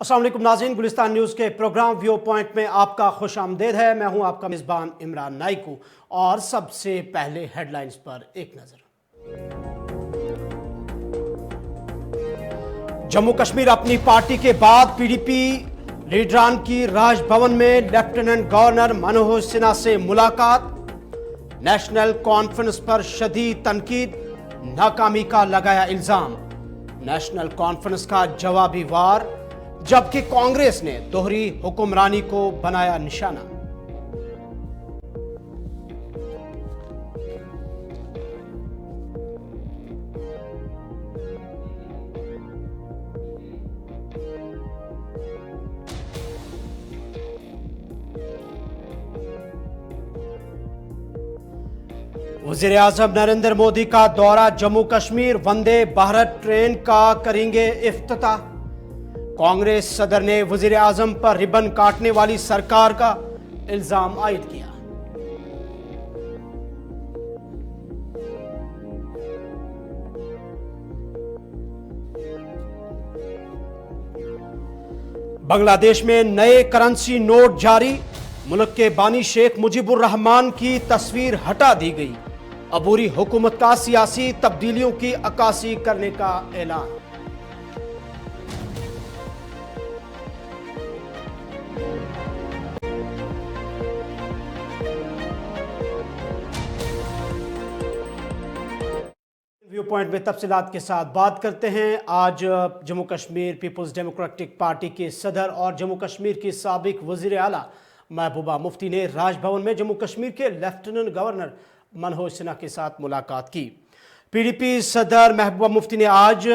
अस्सलाम वालेकुम नाज़रीन, गुलिस्तान न्यूज़ के प्रोग्राम व्यू पॉइंट में आपका खुश आमदेद है। मैं हूं आपका मेज़बान इमरान नाइकू और सबसे पहले हेडलाइंस पर एक नज़र। जम्मू कश्मीर अपनी पार्टी के बाद पीडीपी लीडरान की राजभवन में लेफ्टिनेंट गवर्नर मनोहर सिन्हा से मुलाकात। नेशनल कॉन्फ्रेंस पर शदीद तनकीद, नाकामी का लगाया इल्जाम। नेशनल कॉन्फ्रेंस का जवाबी वार, जबकि कांग्रेस ने दोहरी हुक्मरानी को बनाया निशाना। वज़ीर-ए-आज़म नरेंद्र मोदी का दौरा जम्मू कश्मीर, वंदे भारत ट्रेन का करेंगे इफ्तिताह। कांग्रेस सदर ने वज़ीर-ए-आज़म पर रिबन काटने वाली सरकार का इल्जाम आयद किया। बांग्लादेश में नए करेंसी नोट जारी, मुल्क के बानी शेख मुजीबुर रहमान की तस्वीर हटा दी गई। अबूरी हुकूमत का सियासी तब्दीलियों की अक्कासी करने का ऐलान। व्यू पॉइंट में तफसीलात के साथ बात करते हैं। आज Jammu Kashmir peoples democratic party के सदर और जम्मू कश्मीर की साबिक वज़ीर आला महबूबा मुफ्ती ने राजभवन में जम्मू कश्मीर के लेफ्टिनेंट गवर्नर मनोहर सिन्हा के साथ मुलाकात की। पीडीपी सदर महबूबा मुफ्ती ने आज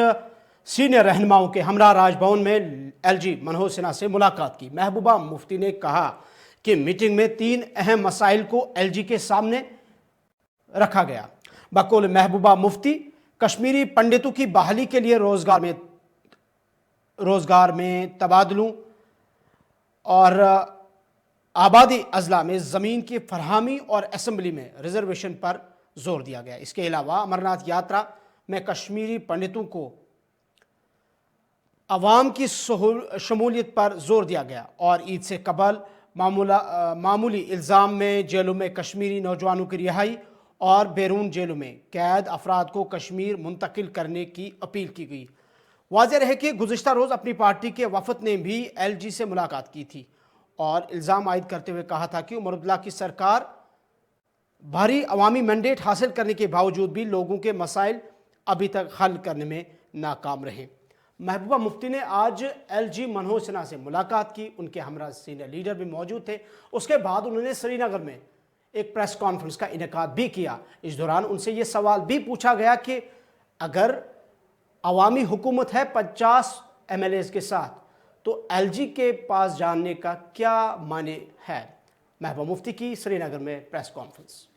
सीनियर रहनुमाओं के हमरा राजभवन में एलजी मनोहर सिन्हा से मुलाकात की। महबूबा मुफ्ती ने कहा कि मीटिंग में 3 अहम मसाइल को एलजी के सामने रखा गया। बकौल महबूबा मुफ्ती, कश्मीरी पंडितों की बहाली के लिए रोजगार में तबादलों और आबादी अजला में ज़मीन की फरहमी और असम्बली में रिजर्वेशन पर जोर दिया गया। इसके अलावा अमरनाथ यात्रा में कश्मीरी पंडितों को अवाम की शमूलियत पर जोर दिया गया और ईद से कबल मामूली इल्ज़ाम में जेलों में कश्मीरी नौजवानों की रिहाई और बैरून जेलों में कैद अफराद को कश्मीर मुंतकिल करने की अपील की गई। वाज़ेह रहे कि गुज़िश्ता रोज़ अपनी पार्टी के वफद ने भी एलजी से मुलाकात की थी और इल्ज़ाम आयद करते हुए कहा था कि उमर अब्दुल्ला की सरकार भारी अवामी मैंडेट हासिल करने के बावजूद भी लोगों के मसाइल अभी तक हल करने में नाकाम रहे। महबूबा मुफ्ती ने आज एलजी मनोहर सिन्हा से मुलाकात की। उनके हमरा सीनियर लीडर भी मौजूद थे। उसके बाद उन्होंने श्रीनगर में एक प्रेस कॉन्फ्रेंस का इनेकाद भी किया। इस दौरान उनसे ये सवाल भी पूछा गया कि अगर अवामी हुकूमत है 50 एमएलएज के साथ, तो एलजी के पास जाने का क्या माने है। महबूबा मुफ्ती की श्रीनगर में प्रेस कॉन्फ्रेंस।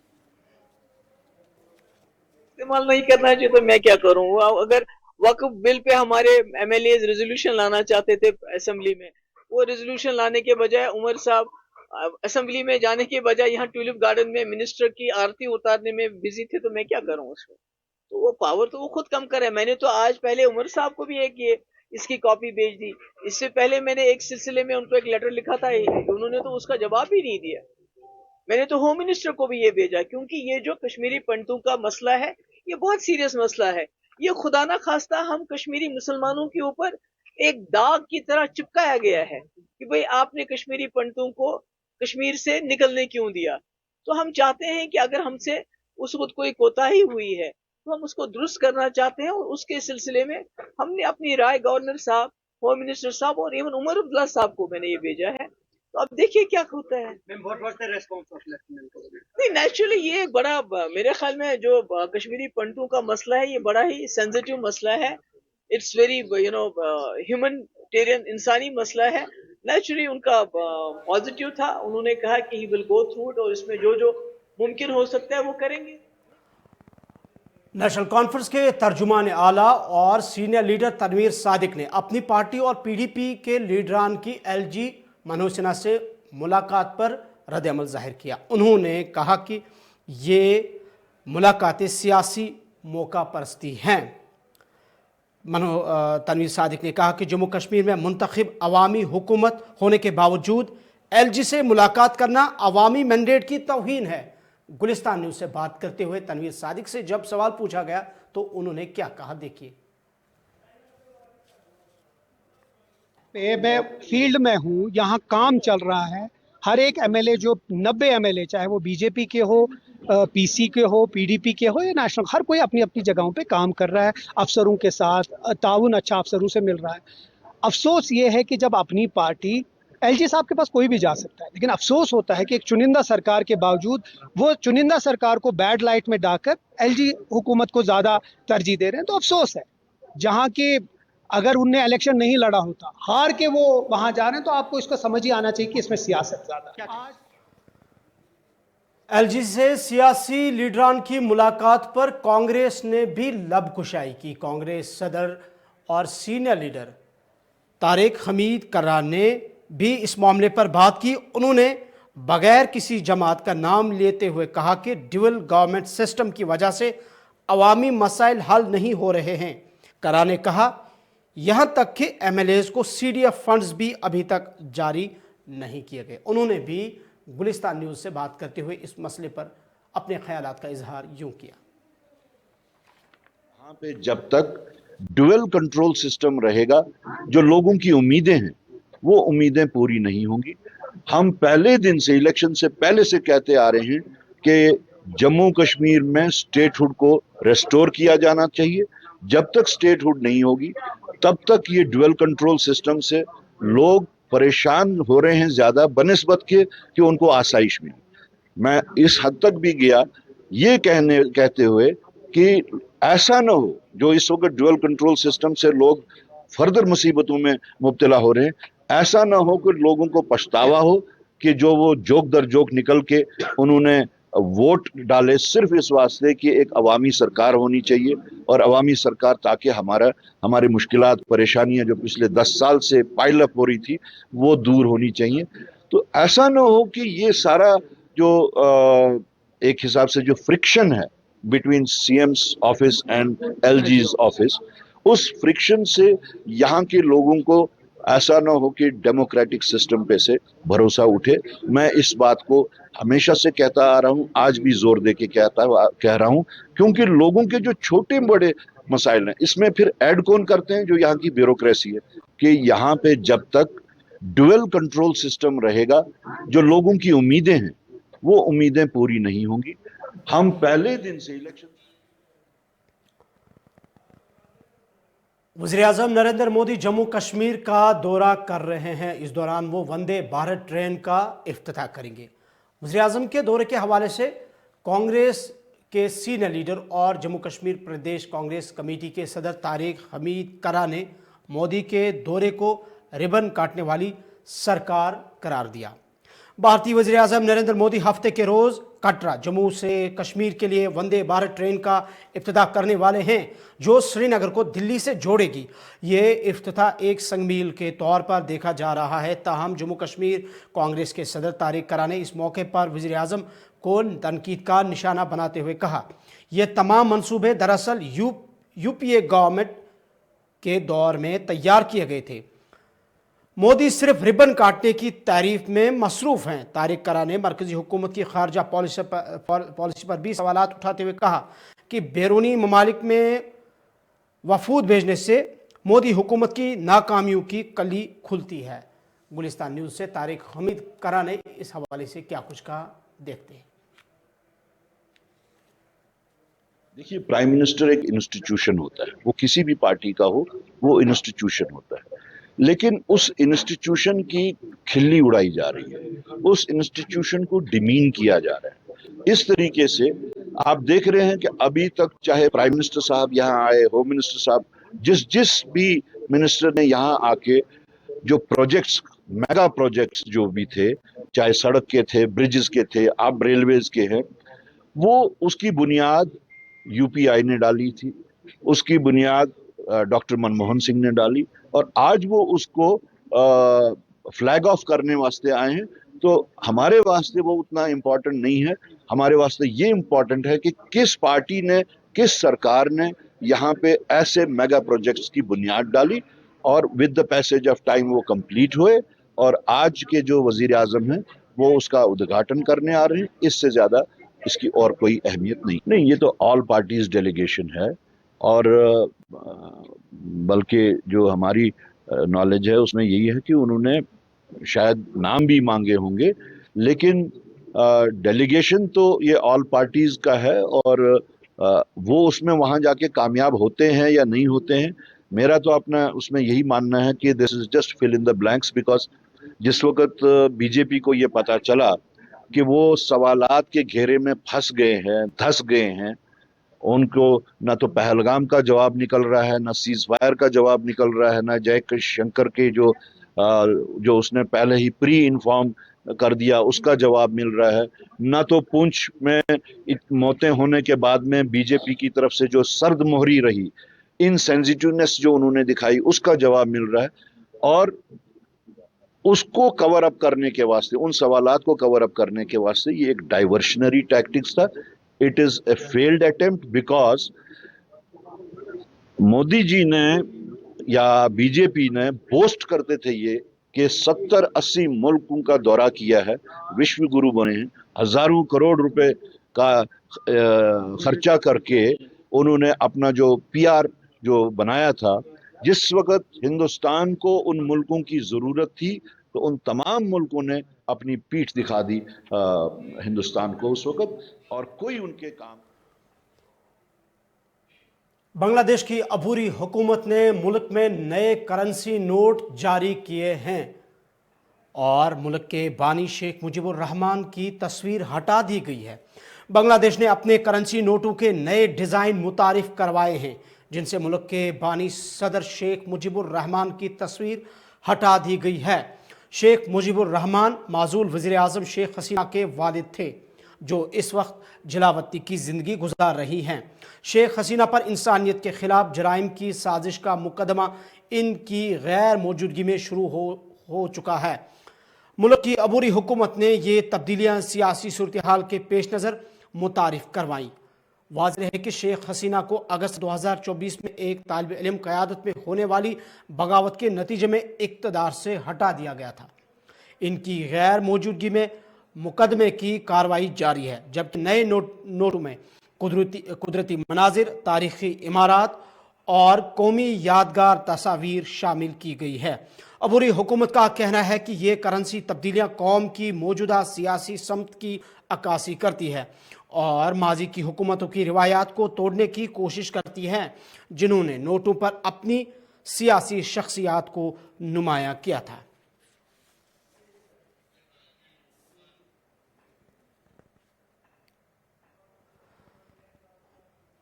इस्तेमाल नहीं करना चाहिए तो मैं क्या करूं। अगर वक्फ बिल पे हमारे एमएलए रेजोल्यूशन लाना चाहते थे असेंबली में, वो रेजोल्यूशन लाने के बजाय उमर साहब असेंबली में जाने के बजाय यहाँ ट्यूलिप गार्डन में मिनिस्टर की आरती उतारने में बिजी थे, तो मैं क्या करूं उसमें। तो वो पावर तो वो खुद कम करे। मैंने तो आज पहले उमर साहब को भी इसकी कॉपी भेज दी। इससे पहले मैंने एक सिलसिले में उनको एक लेटर लिखा था, उन्होंने तो उसका जवाब ही नहीं दिया। मैंने तो होम मिनिस्टर को भी ये भेजा, क्योंकि ये जो कश्मीरी पंडितों का मसला है ये बहुत सीरियस मसला है। ये खुदा ना खास्ता हम कश्मीरी मुसलमानों के ऊपर एक दाग की तरह चिपकाया गया है कि भाई आपने कश्मीरी पंडितों को कश्मीर से निकलने क्यों दिया। तो हम चाहते हैं कि अगर हमसे उस वक्त कोई कोताही हुई है तो हम उसको दुरुस्त करना चाहते हैं, और उसके सिलसिले में हमने अपनी राय गवर्नर साहब, होम मिनिस्टर साहब और इवन उमर अब्दुल्ला साहब को मैंने ये भेजा है। तो अब देखिए क्या होता है। नहीं, नेचुरली ये बड़ा, मेरे ख्याल में जो कश्मीरी पंडितों का मसला है ये बड़ा ही सेंसिटिव मसला है। इट्स वेरी ह्यूमनिटेरियन, इंसानी मसला है। नेचुरली उनका पॉजिटिव था, उन्होंने कहा कि he will go through it और इसमें जो जो मुमकिन हो सकता है वो करेंगे। नेशनल कॉन्फ्रेंस के तर्जुमान आला और सीनियर लीडर तनवीर सादिक ने अपनी पार्टी और पीडीपी के लीडरान की एलजी मनोहर सिन्हा से मुलाकात पर रद्द-ए-अमल जाहिर किया। उन्होंने कहा कि ये मुलाकातें सियासी मौका परस्ती हैं। तनवीर सादिक ने कहा कि जम्मू कश्मीर में मुंतखब अवामी हुकूमत होने के बावजूद LG से मुलाकात करना अवामी मैंडेट की तौहीन है। गुलिस्तान न्यूज़ से बात करते हुए तनवीर सादिक से जब सवाल पूछा गया तो उन्होंने क्या कहा, देखिए। मैं फील्ड में हूँ, यहाँ काम चल रहा है। हर एक MLA जो 90 MLA चाहे वो बीजेपी के हो, PC के हो, PDP के हो या नेशनल, हर कोई अपनी अपनी जगहों पे काम कर रहा है। अफसरों के साथ ताउन अच्छा अफसरों से मिल रहा है। अफसोस ये है कि जब अपनी पार्टी, LG साहब के पास कोई भी जा सकता है, लेकिन अफसोस होता है कि एक चुनिंदा सरकार के बावजूद वो चुनिंदा सरकार को बैड लाइट में डालकर LG हुकूमत को ज़्यादा तरजीह दे रहे हैं। तो अफसोस है, जहाँ की अगर उनने इलेक्शन नहीं लड़ा होता, हार के वो वहां जा रहे हैं, तो आपको इसको समझ ही आना चाहिए कि इसमें सियासत ज्यादा है। LG से सियासी लीडरान की मुलाकात पर कांग्रेस ने भी लब कुशाई की। कांग्रेस सदर और सीनियर लीडर तारिक हमीद कर्रार ने भी इस मामले पर बात की। उन्होंने बगैर किसी जमात का नाम लेते हुए कहा कि ड्यूअल गवर्नमेंट सिस्टम की वजह से अवामी मसाइल हल नहीं हो रहे हैं। कर्रार ने कहा यहाँ तक कि MLAs को CDF फंड्स भी अभी तक जारी नहीं किए गए। उन्होंने भी गुलिस्तान न्यूज़ से बात करते हुए इस मसले पर अपने ख्यालात का इजहार यूं किया। यहाँ पे जब तक ड्यूअल कंट्रोल सिस्टम रहेगा, जो लोगों की उम्मीदें हैं वो उम्मीदें पूरी नहीं होंगी। हम पहले दिन से, इलेक्शन से पहले से कहते आ रहे हैं कि जम्मू कश्मीर में स्टेटहुड को रेस्टोर किया जाना चाहिए। जब तक स्टेटहुड नहीं होगी तब तक ये ड्यूअल कंट्रोल सिस्टम से लोग परेशान हो रहे हैं ज्यादा बनिस्बत के कि उनको आसाइश मिली। मैं इस हद तक भी गया ये कहते हुए कि ऐसा ना हो जो इस वक्त ड्यूअल कंट्रोल सिस्टम से लोग फर्दर मुसीबतों में मुब्तला हो रहे हैं, ऐसा ना हो कि लोगों को पछतावा हो कि जो वो जोक दर जोक निकल के उन्होंने वोट डाले सिर्फ इस वास्ते कि एक अवामी सरकार होनी चाहिए और अवामी सरकार ताकि हमारे मुश्किलात परेशानियां जो पिछले 10 साल से पाइल अप हो रही थी वो दूर होनी चाहिए। तो ऐसा ना हो कि ये सारा जो एक हिसाब से जो फ्रिक्शन है between CM's office and LG's office, उस फ्रिक्शन से यहाँ के लोगों को ऐसा ना हो कि डेमोक्रेटिक सिस्टम पे से भरोसा उठे। मैं इस बात को हमेशा से कहता आ रहा हूँ, आज भी जोर दे के कह रहा हूँ, क्योंकि लोगों के जो छोटे बड़े मसाइल हैं इसमें फिर ऐड कौन करते हैं, जो यहाँ की ब्यूरोक्रेसी है। कि यहाँ पे जब तक ड्यूअल कंट्रोल सिस्टम रहेगा, जो लोगों की उम्मीदें हैं वो उम्मीदें पूरी नहीं होंगी। हम पहले दिन से इलेक्शन वज़ीर-ए-आज़म नरेंद्र मोदी जम्मू कश्मीर का दौरा कर रहे हैं। इस दौरान वो वंदे भारत ट्रेन का इफ्तिताह करेंगे। वज़ीर-ए-आज़म के दौरे के हवाले से कांग्रेस के सीनियर लीडर और जम्मू कश्मीर प्रदेश कांग्रेस कमेटी के सदर तारिक हमीद कर्रार ने मोदी के दौरे को रिबन काटने वाली सरकार करार दिया। भारतीय वज़ीर-ए-आज़म नरेंद्र मोदी हफ्ते के रोज़ कटरा जम्मू से कश्मीर के लिए वंदे भारत ट्रेन का इफ्तिताह करने वाले हैं, जो श्रीनगर को दिल्ली से जोड़ेगी। ये इफ्तिताह एक संगमील के तौर पर देखा जा रहा है। ताहम जम्मू कश्मीर कांग्रेस के सदर तारिक कर्रार ने इस मौके पर वज़ीर-ए-आज़म को तनकीद का निशाना बनाते हुए कहा, ये तमाम मंसूबे दरअसल UPA गवर्नमेंट के दौर में तैयार किए गए थे। मोदी सिर्फ रिबन काटने की तारीफ में मसरूफ़ हैं। तारिक कर्रार ने मरकजी हुकूमत की खारजा पॉलिसी पर भी सवालात उठाते हुए कहा कि बैरूनी ममालिक में वफूद भेजने से मोदी हुकूमत की नाकामियों की कली खुलती है। गुलिस्तान न्यूज़ से तारिक हमीद कर्रार ने इस हवाले से क्या कुछ कहा, देखते हैं। देखिए, प्राइम मिनिस्टर एक इंस्टीट्यूशन होता है, वो किसी भी पार्टी का हो, वो इंस्टीट्यूशन होता है। लेकिन उस इंस्टीट्यूशन की खिल्ली उड़ाई जा रही है, उस इंस्टीट्यूशन को डिमीन किया जा रहा है। इस तरीके से आप देख रहे हैं कि अभी तक चाहे प्राइम मिनिस्टर साहब यहाँ आए, होम मिनिस्टर साहब, जिस भी मिनिस्टर ने यहाँ आके जो प्रोजेक्ट्स, मेगा प्रोजेक्ट्स जो भी थे, चाहे सड़क के थे, ब्रिजेस के थे, अब रेलवेज के हैं, वो उसकी बुनियाद UPI ने डाली थी, उसकी बुनियाद डॉक्टर मनमोहन सिंह ने डाली, और आज वो उसको फ्लैग ऑफ करने वास्ते आए हैं। तो हमारे वास्ते वो उतना इम्पोर्टेंट नहीं है। हमारे वास्ते ये इम्पोर्टेंट है कि किस पार्टी ने, किस सरकार ने یہاں پہ ایسے میگا پروجیکٹس کی بنیاد ڈالی اور with the passage of time وہ کمپلیٹ ہوئے, اور آج کے جو وزیر اعظم ہیں وہ اس کا ادگھاٹن کرنے آ رہے ہیں. اس سے زیادہ اس کی اور کوئی اہمیت نہیں. یہ تو آل پارٹیز ڈیلیگیشن ہے, اور بلکہ جو ہماری نالج ہے اس میں یہی ہے کہ انہوں نے شاید نام بھی مانگے ہوں گے, لیکن ڈیلیگیشن تو یہ آل پارٹیز کا ہے, اور وہ اس میں وہاں جا کے کامیاب ہوتے ہیں یا نہیں ہوتے ہیں. میرا تو اپنا اس میں یہی ماننا ہے کہ this is just fill in the blanks, because جس وقت بی جے پی کو یہ پتا چلا کہ وہ سوالات کے گھیرے میں پھنس گئے ہیں, دھس گئے ہیں, ان کو نہ تو پہلگام کا جواب نکل رہا ہے, نہ سیز فائر کا جواب نکل رہا ہے, نہ جے شنکر کے جو اس نے پہلے ہی پری انفارم کر دیا اس کا جواب مل رہا ہے, نہ تو پونچھ میں موتیں ہونے کے بعد میں بی جے پی کی طرف سے جو سرد مہری رہی, انسینسٹیونیس جو انہوں نے دکھائی, اس کا جواب مل رہا ہے. اور اس کو کور اپ کرنے کے واسطے, ان سوالات کو کور اپ کرنے کے واسطے یہ ایک ڈائیورشنری ٹیکٹکس تھا. It is a failed attempt, because Modi ji نے یا بی جے پی نے بوسٹ کرتے تھے یہ کہ 70-80 ملکوں کا دورہ کیا ہے, وشو گرو بنے ہیں, ہزاروں کروڑ روپے کا خرچہ کر کے انہوں نے اپنا جو پی آر جو بنایا تھا. جس وقت ہندوستان کو ان ملکوں کی ضرورت تھی تو ان تمام ملکوں نے اپنی پیٹھ دکھا دی ہندوستان کو اس وقت, اور کوئی ان کے کام. بنگلہ دیش کی عبوری حکومت نے ملک میں نئے کرنسی نوٹ جاری کیے ہیں اور ملک کے بانی شیخ مجیب الرحمان کی تصویر ہٹا دی گئی ہے. بنگلہ دیش نے اپنے کرنسی نوٹوں کے نئے ڈیزائن متعارف کروائے ہیں, جن سے ملک کے بانی صدر شیخ مجیب الرحمان کی تصویر ہٹا دی گئی ہے. شیخ مجیب الرحمان معزول وزیر اعظم شیخ حسینہ کے والد تھے, جو اس وقت جلاوطنی کی زندگی گزار رہی ہیں. شیخ حسینہ پر انسانیت کے خلاف جرائم کی سازش کا مقدمہ ان کی غیر موجودگی میں شروع ہو چکا ہے. ملک کی عبوری حکومت نے یہ تبدیلیاں سیاسی صورتحال کے پیش نظر متعارف کروائیں. واضح ہے کہ شیخ حسینہ کو اگست 2024 میں ایک طالب علم قیادت میں ہونے والی بغاوت کے نتیجے میں اقتدار سے ہٹا دیا گیا تھا. ان کی غیر موجودگی میں مقدمے کی کارروائی جاری ہے, جبکہ نئے نوٹوں میں قدرتی مناظر, تاریخی عمارات اور قومی یادگار تصاویر شامل کی گئی ہے. عبوری حکومت کا کہنا ہے کہ یہ کرنسی تبدیلیاں قوم کی موجودہ سیاسی سمت کی عکاسی کرتی ہے اور ماضی کی حکومتوں کی روایات کو توڑنے کی کوشش کرتی ہیں, جنہوں نے نوٹوں پر اپنی سیاسی شخصیات کو نمایاں کیا تھا.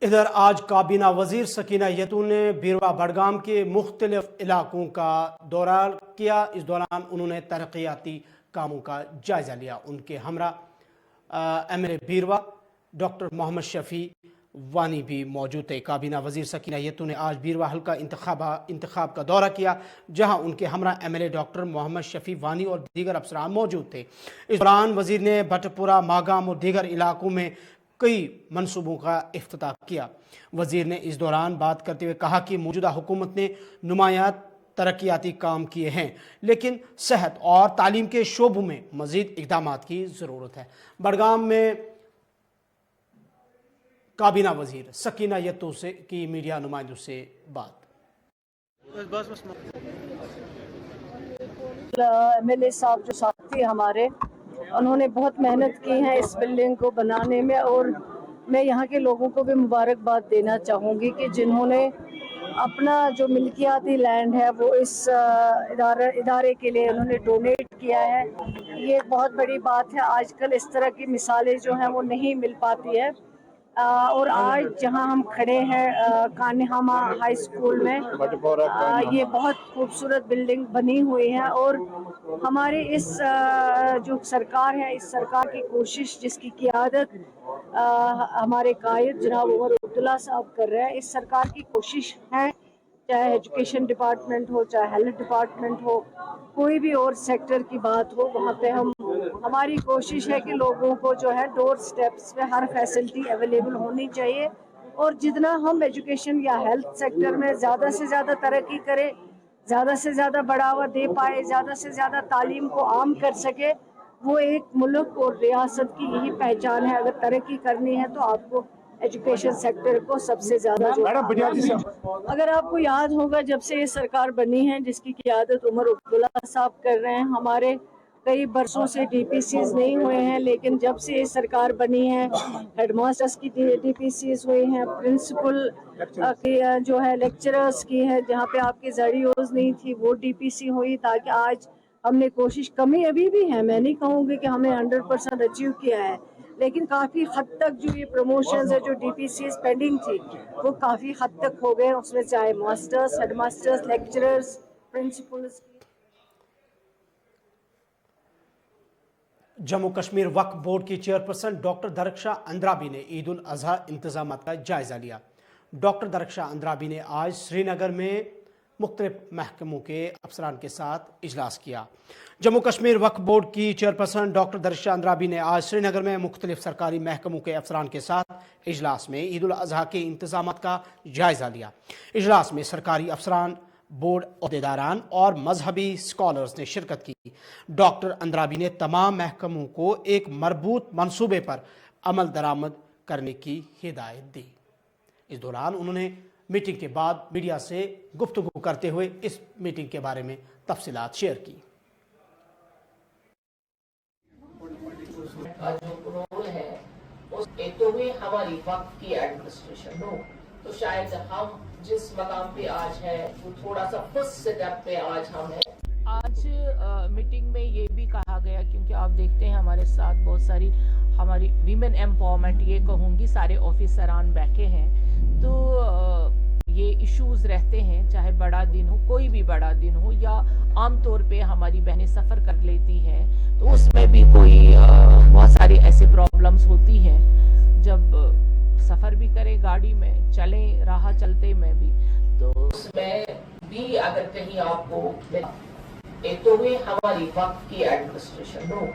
ادھر آج کابینہ وزیر سکینہ یتون نے بیروا بڑگام کے مختلف علاقوں کا دورہ کیا. اس دوران انہوں نے ترقیاتی کاموں کا جائزہ لیا. ان کے ہمراہ ایم ایل اے بیروا ڈاکٹر محمد شفیع وانی بھی موجود تھے. کابینہ وزیر سکینہ یتون نے آج بیروا حلقہ انتخاب کا دورہ کیا, جہاں ان کے ہمراہ ایم ایل اے ڈاکٹر محمد شفیع وانی اور دیگر افسران موجود تھے. اس دوران وزیر نے بھٹ پورہ, ماگام اور دیگر علاقوں میں کئی منصوبوں کا افتتاح کیا. وزیر نے اس دوران بات کرتے ہوئے کہا کہ موجودہ حکومت نے نمایاں ترقیاتی کام کیے ہیں, لیکن صحت اور تعلیم کے شعبوں میں مزید اقدامات کی ضرورت ہے. بڑگام میں کابینہ وزیر سکینہ یتون سے کی میڈیا نمائندوں سے بات. ایم ایل اے صاحب جو ساتھی ہمارے, انہوں نے بہت محنت کی ہے اس بلڈنگ کو بنانے میں, اور میں یہاں کے لوگوں کو بھی مبارکباد دینا چاہوں گی کہ جنہوں نے اپنا جو ملکیاتی لینڈ ہے وہ اس ادارے کے لیے انہوں نے ڈونیٹ کیا ہے. یہ بہت بڑی بات ہے. آج کل اس طرح کی مثالیں جو ہیں وہ نہیں مل پاتی ہے. اور آج جہاں ہم کھڑے ہیں کانہامہ ہائی اسکول میں, یہ بہت خوبصورت بلڈنگ بنی ہوئی ہے, اور ہمارے اس جو سرکار ہے, اس سرکار کی کوشش جس کی قیادت ہمارے قائد جناب عمر عبداللہ صاحب کر رہے ہیں, اس سرکار کی کوشش ہے, چاہے ایجوکیشن ڈپارٹمنٹ ہو, چاہے ہیلتھ ڈپارٹمنٹ ہو, کوئی بھی اور سیکٹر کی بات ہو, وہاں پہ ہماری کوشش ہے کہ لوگوں کو جو ہے ڈور سٹیپس پہ ہر فیسلٹی اویلیبل ہونی چاہیے. اور جتنا ہم ایجوکیشن یا ہیلتھ سیکٹر میں زیادہ سے زیادہ ترقی کریں، زیادہ سے زیادہ بڑھاوا دے پائے، زیادہ سے زیادہ تعلیم کو عام کر سکے، وہ ایک ملک اور ریاست کی یہی پہچان ہے. اگر ترقی کرنی ہے تو آپ کو ایجوکیشن سیکٹر کو سب سے زیادہ اگر آپ کو یاد ہوگا جب سے یہ سرکار بنی ہے جس کی قیادت عمر عبداللہ صاحب کر رہے ہیں، ہمارے کئی برسوں سے ڈی پی سیز نہیں ہوئے ہیں، لیکن جب سے یہ سرکار بنی ہے ہیڈ ماسٹرز کی ڈی پی سیز ہوئی ہیں، پرنسپل کی جو ہے لیکچررز کی ہے، جہاں پہ آپ کی زیڈیوز نہیں تھی وہ ڈی پی سی ہوئی، تاکہ آج ہم نے کوشش، کمی ابھی بھی ہے، میں نہیں کہوں گی کہ ہم نے 100% اچیو کیا ہے، لیکن کافی حد تک جو یہ پروموشنز ہے جو ڈی پی سیز پینڈنگ تھی وہ کافی حد تک ہو گئے، اس میں چاہے masters, head masters, lecturers, principals. Jammu Kashmir وقف بورڈ کی چیئرپرسن ڈاکٹر درخشاں اندرابی نے عید الاضحیٰ انتظامات کا جائزہ لیا. ڈاکٹر درخشاں اندرابی نے آج سری نگر میں مختلف محکموں کے افسران کے ساتھ اجلاس کیا. جموں کشمیر وقف بورڈ کی چیئرپرسن ڈاکٹر درخشاں اندرابی نے آج سری نگر میں مختلف سرکاری محکموں کے افسران کے ساتھ اجلاس میں عید الاضحیٰ کے انتظامات کا جائزہ لیا. اجلاس میں سرکاری افسران، بورڈ عہدیداران اور مذہبی اسکالرز نے شرکت کی. ڈاکٹر اندرابی نے تمام محکموں کو ایک مربوط منصوبے پر عمل درآمد کرنے کی ہدایت دی. اس دوران انہوں نے میٹنگ کے بعد میڈیا سے گفتگو کرتے ہوئے اس میٹنگ کے بارے میں تفصیلات شیئر کی. جو رول ہے اس تو بھی ہماری وقت کی ایڈمنسٹریشن ہو، تو شاید ہم جس مقام پہ آج ہے وہ تھوڑا سا فرسٹ سٹیپ پہ آج ہم ہیں. آج میٹنگ میں یہ بھی کہا گیا، کیونکہ آپ دیکھتے ہیں ہمارے ساتھ بہت ساری ہماری ویمن ایمپاورمنٹ، یہ کہوں گی سارے آفیسران بیٹھے ہیں، تو یہ ایشوز رہتے ہیں، چاہے بڑا دن ہو، کوئی بھی بڑا دن ہو، یا عام طور پہ ہماری بہنیں سفر کر لیتی ہیں تو اس میں بھی کوئی بہت ساری ایسی پرابلمز ہوتی ہیں جب سفر بھی کرے گاڑی میں، چلیں راہ چلتے میں بھی، تو اس میں بھی اگر کہیں آپ کو ایک تو بھی ہماری وقت کی ایڈمنسٹریشن ہو،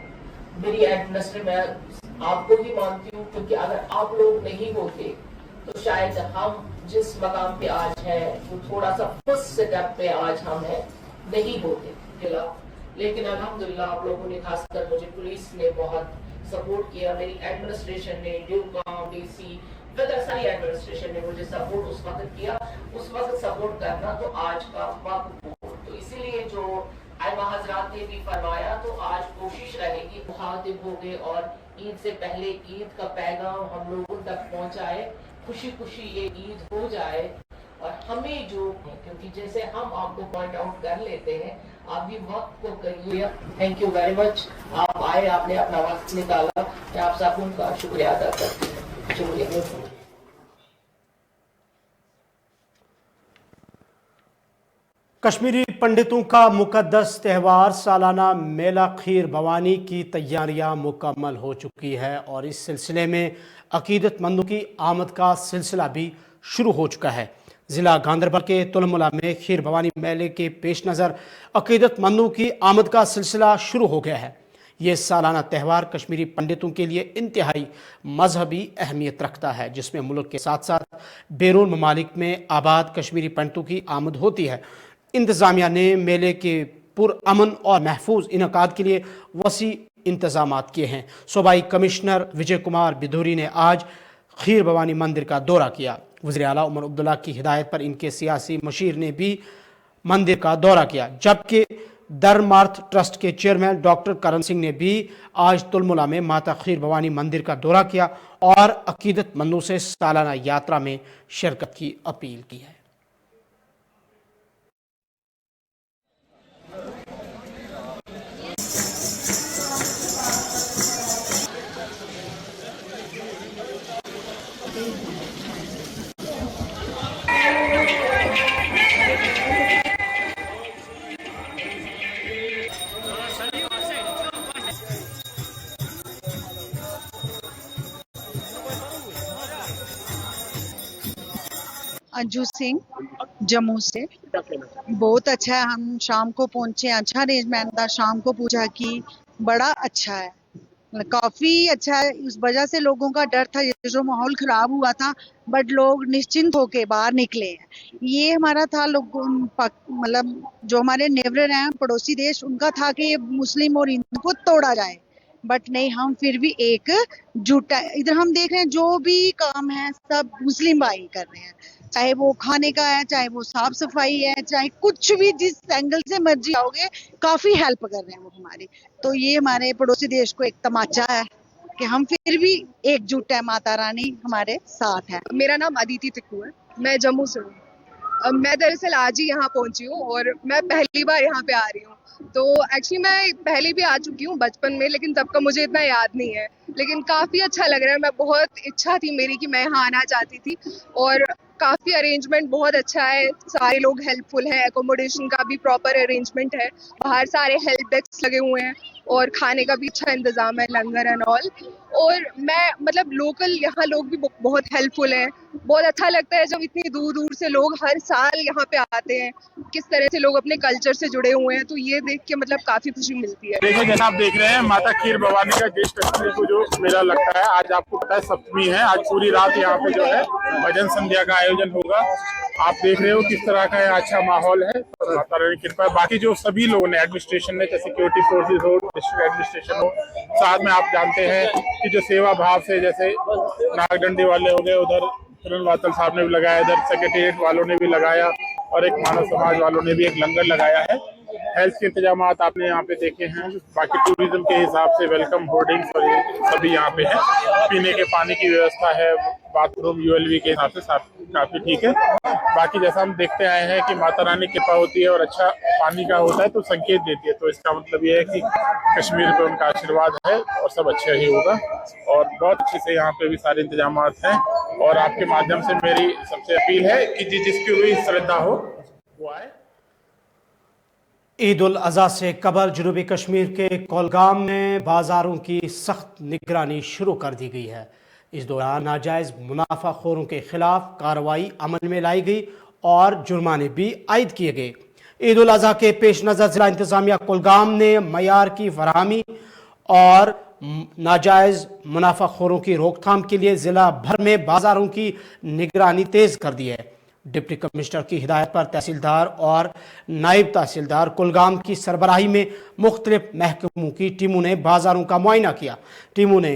میری ایڈمنسٹریشن میں آپ کو بھی مانتی ہوں، کیونکہ اگر آپ لوگ نہیں ہوتے تو شاید ہم جس مقام پہ آج ہے وہ تھوڑا سا فرسٹ سٹیپ پہ آج ہم ہیں نہیں ہوتے. لیکن الحمدللہ آپ لوگوں نے، خاص کر مجھے پولیس نے بہت سپورٹ کیا، میری ایڈمنسٹریشن نے، ڈیو کام، ڈی سی، ساری ایڈمنسٹریشن نے مجھے سپورٹ اس وقت کیا. اس وقت سپورٹ کرنا تو آج کا وقت ہو، تو اسی لیے جو ائمہ حضرات نے بھی فرمایا، تو آج کوشش رہے گی مخاطب ہو گئے اور عید سے پہلے عید کا پیغام ہم لوگوں تک پہنچائے، خوشی خوشی یہ عید ہو جائے. اور ہمیں جو، کیونکہ جیسے ہم آپ کو پوائنٹ آؤٹ کر لیتے ہیں، آپ بھی وقت کو کریے. تھینک یو ویری مچ، آپ آئے، آپ نے اپنا وقت نکالا، میں آپ سب ان کا شکریہ ادا کرتی ہوں. شکریہ. کشمیری پنڈتوں کا مقدس تہوار سالانہ میلہ کھیر بھوانی کی تیاریاں مکمل ہو چکی ہے، اور اس سلسلے میں عقیدت مندوں کی آمد کا سلسلہ بھی شروع ہو چکا ہے. ضلع گاندربل کے تلملہ میں کھیر بھوانی میلے کے پیش نظر عقیدت مندوں کی آمد کا سلسلہ شروع ہو گیا ہے. یہ سالانہ تہوار کشمیری پنڈتوں کے لیے انتہائی مذہبی اہمیت رکھتا ہے، جس میں ملک کے ساتھ ساتھ بیرون ممالک میں آباد کشمیری پنڈتوں کی آمد ہوتی ہے. انتظامیہ نے میلے کے پرامن اور محفوظ انعقاد کے لیے وسیع انتظامات کیے ہیں. صوبائی کمشنر وجے کمار بدھوری نے آج کھیر بھوانی مندر کا دورہ کیا. وزیر اعلیٰ عمر عبداللہ کی ہدایت پر ان کے سیاسی مشیر نے بھی مندر کا دورہ کیا، جبکہ دھرمارتھ ٹرسٹ کے چیئرمین ڈاکٹر کرن سنگھ نے بھی آج تلملہ میں ماتا کھیر بھوانی مندر کا دورہ کیا اور عقیدت مندوں سے سالانہ یاترا میں شرکت کی اپیل کی ہے. انجو سنگھ جموں سے. بہت اچھا ہے، ہم شام کو پہنچے، اچھا ارینجمنٹ تھا، شام کو پوجا کی، بڑا اچھا ہے. काफी अच्छा है. इस वजह से लोगों का डर था, ये जो माहौल खराब हुआ था, बट लोग निश्चिंत होके बाहर निकले हैं. ये हमारा था लोगों, मतलब जो हमारे नेबर हैं पड़ोसी देश, उनका था कि मुस्लिम और हिंदू को तोड़ा जाए, बट नहीं, हम फिर भी एक जुटा. इधर हम देख रहे हैं जो भी काम है सब मुस्लिम भाई कर रहे हैं, चाहे वो खाने का है, चाहे वो साफ सफाई है, चाहे कुछ भी जिस एंगल से मर्जी आओगे, काफी हेल्प कर रहे हैं वो हमारी. तो ये हमारे पड़ोसी देश को एक तमाचा है कि हम फिर भी एकजुट है, माता रानी हमारे साथ है. मेरा नाम अदिति तिक्कू है, मैं जम्मू से हूँ. मैं दरअसल आज ही यहाँ पहुँची हूँ और मैं पहली बार यहाँ पे आ रही हूँ. तो एक्चुअली मैं पहले भी आ चुकी हूँ बचपन में, लेकिन तब का मुझे इतना याद नहीं है. लेकिन काफ़ी अच्छा लग रहा है. मैं बहुत इच्छा थी मेरी कि मैं यहाँ आना चाहती थी, और काफ़ी अरेंजमेंट बहुत अच्छा है. सारे लोग हेल्पफुल हैं, एकोमोडेशन का भी प्रॉपर अरेंजमेंट है, बाहर सारे हेल्प डेस्क लगे हुए हैं, और खाने का भी अच्छा इंतज़ाम है, लंगर एंड ऑल. और मैं मतलब लोकल यहाँ लोग भी बहुत हेल्पफुल हैं. बहुत अच्छा लगता है जब इतनी दूर दूर से लोग हर साल यहाँ पे आते हैं, किस तरह से लोग अपने कल्चर से जुड़े हुए हैं. तो ये देख के मतलब काफ़ी खुशी मिलती है. देखिए, जैसा आप देख रहे हैं, माता खीर भवानी का ज्येष्ठ अष्टमी को जो मेला लगता है, आज आपको पता है सप्तमी है. आज पूरी रात यहाँ पे जो है भजन संध्या का आयोजन होगा. आप देख रहे हो किस तरह का अच्छा माहौल है. माता रानी की कृपा है. बाकी जो सभी लोगों ने, एडमिनिस्ट्रेशन ने, जैसे सिक्योरिटी फोर्सेज हो, डिस्ट्रिक्ट एडमिनिस्ट्रेशन हो, साथ में आप जानते हैं कि जो सेवा भाव से, जैसे नागडंडी वाले हो गए, उधर किरण वातल साहब ने भी लगाया, इधर सेक्रेटेरिएट वालों ने भी लगाया, और एक मानव समाज वालों ने भी एक लंगर लगाया है. हेल्थ के इंतजाम आपने यहाँ पे देखे हैं. बाकी टूरिज्म के हिसाब से वेलकम होर्डिंग्स और ये सभी यहाँ पे है. पीने के पानी की व्यवस्था है, बाथरूम यूएलवी के हिसाब से काफी ठीक है. बाकी जैसा हम देखते आए हैं कि माता रानी की कृपा होती है और अच्छा पानी का होता है तो संकेत देती है. तो इसका मतलब ये है कि कश्मीर पे उनका आशीर्वाद है और सब अच्छा ही होगा. और बहुत अच्छे से यहाँ पे भी सारे इंतजाम हैं. और आपके माध्यम से मेरी सबसे अपील है कि जिसकी हुई श्रद्धा हो वो आए. ईद उल अज़हा से कबल जनूबी कश्मीर के कोलगाम में बाज़ारों की सख्त निगरानी शुरू कर दी गई है. इस दौरान नाजायज़ मुनाफाखोरों के खिलाफ कार्रवाई अमल में लाई गई और जुर्माने भी आयद किए गए. ईद उल अज़हा के पेश नज़र ज़िला इंतज़ामिया कोलगाम ने मयार की फराहमी और नाजायज़ मुनाफाखोरों की रोकथाम के लिए ज़िला भर में बाज़ारों की निगरानी तेज़ कर दी है. डिप्टी कमिश्नर की हिदायत पर तहसीलदार और नायब तहसीलदार कुलगाम की सरबराही में मुख्तलिफ महकमों की टीमों ने बाज़ारों का मुआयना किया. टीमों ने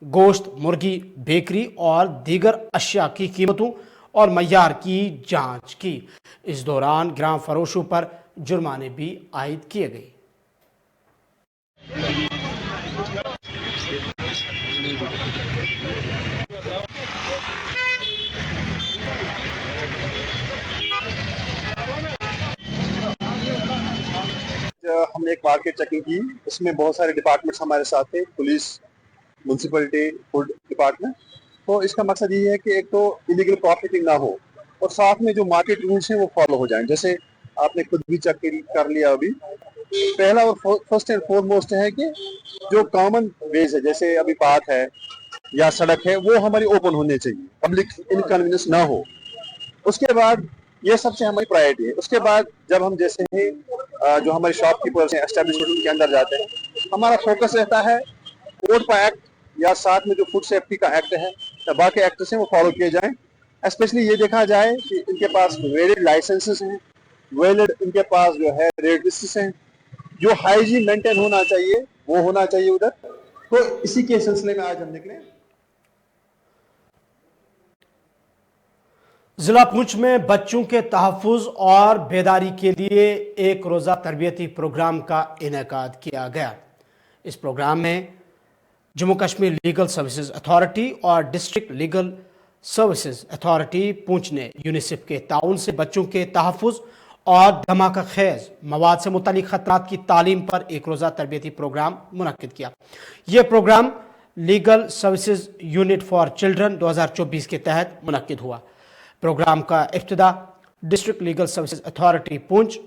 गोश्त, मुर्गी, बेकरी और दीगर अशिया की कीमतों और मयार की जांच की. इस दौरान ग्राम फरोशों पर जुर्माने भी आयद किए गए. हमने एक मार्केट चेकिंग की, उसमें बहुत सारे डिपार्टमेंट्स हमारे साथ थे, पुलिस, म्यूनसिपलिटी, फूड डिपार्टमेंट. तो इसका मकसद ये है कि एक तो इलीगल प्रॉफिटिंग ना हो और साथ में जो मार्केट रूल्स हैं वो फॉलो हो जाएं. जैसे आपने खुद भी चेक कर लिया अभी. पहला और फर्स्ट एंड फॉरमोस्ट है कि जो कॉमन वेज है, जैसे अभी पार्क है या सड़क है, वो हमारी ओपन होने चाहिए, पब्लिक इनकन्वीनियंस ना हो. उसके बाद ये सबसे हमारी प्रायोरिटी है. उसके बाद जब हम जैसे ही जो हमारे शॉपकीपर्स हैं एस्टेब्लिशमेंट के अंदर जाते हैं, हमारा फोकस रहता है कोड का एक्ट या साथ में जो फूड सेफ्टी का एक्ट है या बाकी एक्ट्स हैं वो फॉलो किए जाएं. स्पेशली ये देखा जाए कि इनके पास वैलिड लाइसेंसेस हैं, वैलिड इनके पास जो है रजिस्ट्रेशन हैं, जो हाइजीन मेंटेन होना चाहिए वो होना चाहिए उधर. तो इसी के सिलसिले में आज हम निकले. जिला पुंछ में बच्चों के तहफ़्फ़ुज़ और बेदारी के लिए एक रोज़ा तरबियती प्रोग्राम का इनेकाद किया गया. इस प्रोग्राम में Jammu Kashmir legal services authority और district legal services authority Poonch ने यूनिसेफ के ताउन से बच्चों के तहफ़्फ़ुज़ और धमाका खेज मवाद से मुतालिक ख़तरात की तालीम पर एक रोज़ा तरबियती प्रोग्राम मुनक्किद किया. यह program legal services unit for children 2024 के तहत मुनक्किद हुआ. प्रोग्राम का इब्तिदा district legal services authority Poonch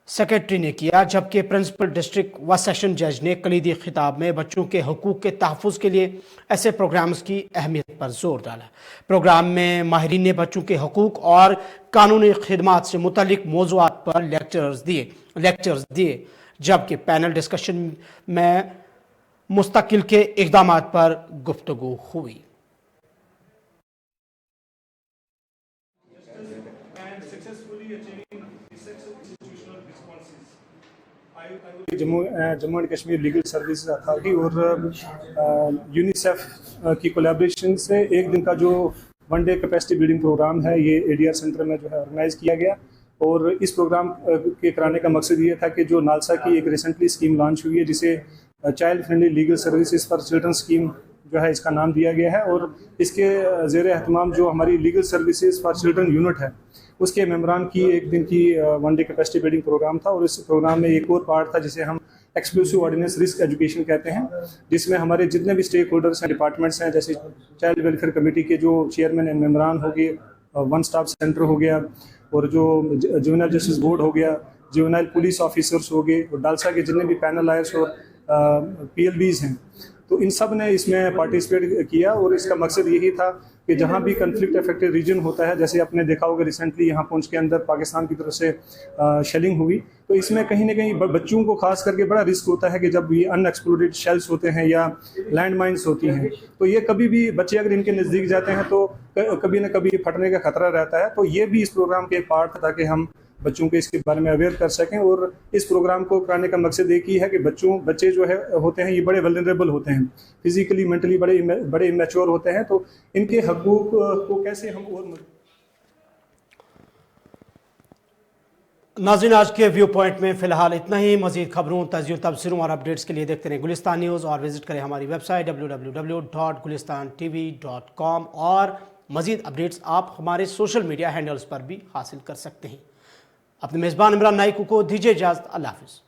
secretary ने किया, जबकि प्रिंसिपल डिस्ट्रिक्ट व सेशन जज ने कलीदी खिताब में बच्चों के हकूक़ के तहफ़्फ़ुज़ के लिए ऐसे प्रोग्राम्स की अहमियत पर जोर डाला. प्रोग्राम में माहिरीन ने बच्चों के हकूक़ और कानूनी खिदमात से मुतल्लिक मौज़ूआत पर लेक्चर्स दिए, जबकि पैनल डिस्कशन में मुस्तकिल के इक़दामात पर गुफ्तगू हुई। Jammu and Kashmir legal services authority और यूनिसेफ की कोलैबोरेशन से एक दिन का जो one day capacity building programme है ये एडीआर सेंटर में जो है ऑर्गेनाइज किया गया। और इस प्रोग्राम के कराने का मकसद ये था कि जो नालसा की एक रिसेंटली स्कीम लॉन्च हुई है जिसे child friendly legal services for children scheme जो है इसका नाम दिया गया है, और इसके ज़ेर एहतमाम जो हमारी legal services for children unit है उसके मेम्बरान की एक दिन की one day capacity building programme था। और इस प्रोग्राम में एक और पार्ट था जिसे हम एक्सक्लूसिव ऑर्डिनेंस रिस्क एजुकेशन कहते हैं, जिसमें हमारे जितने भी स्टेक होल्डर्स हैं, डिपार्टमेंट्स हैं, जैसे चाइल्ड वेलफेयर कमेटी के जो चेयरमैन एंड मेम्बरान हो गए, वन स्टॉप सेंटर हो गया, और जो जुवेनाइल जस्टिस बोर्ड हो गया, जुवेनाइल पुलिस ऑफिसर्स हो गए, और डालसा के जितने भी पैनल लायर्स और PLBs हैं, तो इन सब ने इसमें पार्टिसिपेट किया। और इसका मकसद यही था कि जहाँ भी कन्फ्लिक्ट अफेक्टेड रीजन होता है, जैसे आपने देखा होगा रिसेंटली यहाँ पुंछ के अंदर पाकिस्तान की तरफ से शेलिंग हुई, तो इसमें कहीं ना कहीं बच्चों को खास करके बड़ा रिस्क होता है कि जब ये अनएक्सप्लोडेड शेल्स होते हैं या लैंड माइन्स होती हैं, तो ये कभी भी बच्चे अगर इनके नज़दीक जाते हैं तो कभी ना कभी फटने का खतरा रहता है। तो ये भी इस प्रोग्राम के एक पार्ट था ताकि हम बच्चों को इसके बारे में अवेयर कर सकें। और इस प्रोग्राम को कराने का मकसद एक ही है कि बच्चे जो है होते हैं ये बड़े वल्नरेबल होते हैं, फिजिकली मेंटली बड़े इमेच्योर होते हैं, तो इनके हकूक को कैसे हम और नाज़रीन, आज के व्यू पॉइंट में फ़िलहाल इतना ही। मज़ीद खबरों, तज़्ज़ियों, तबसरों और अपडेट्स के लिए देखते रहें गुलिस्तान न्यूज़ और विज़िट करें हमारी वेबसाइट www.gulistanTV.com। और मज़ीद अपडेट्स आप हमारे सोशल मीडिया हैंडल्स पर भी हासिल कर सकते हैं। अपने मेज़बान इमरान नाइकू को दीजिए इजाज़त। अल्लाह हाफ़िज़।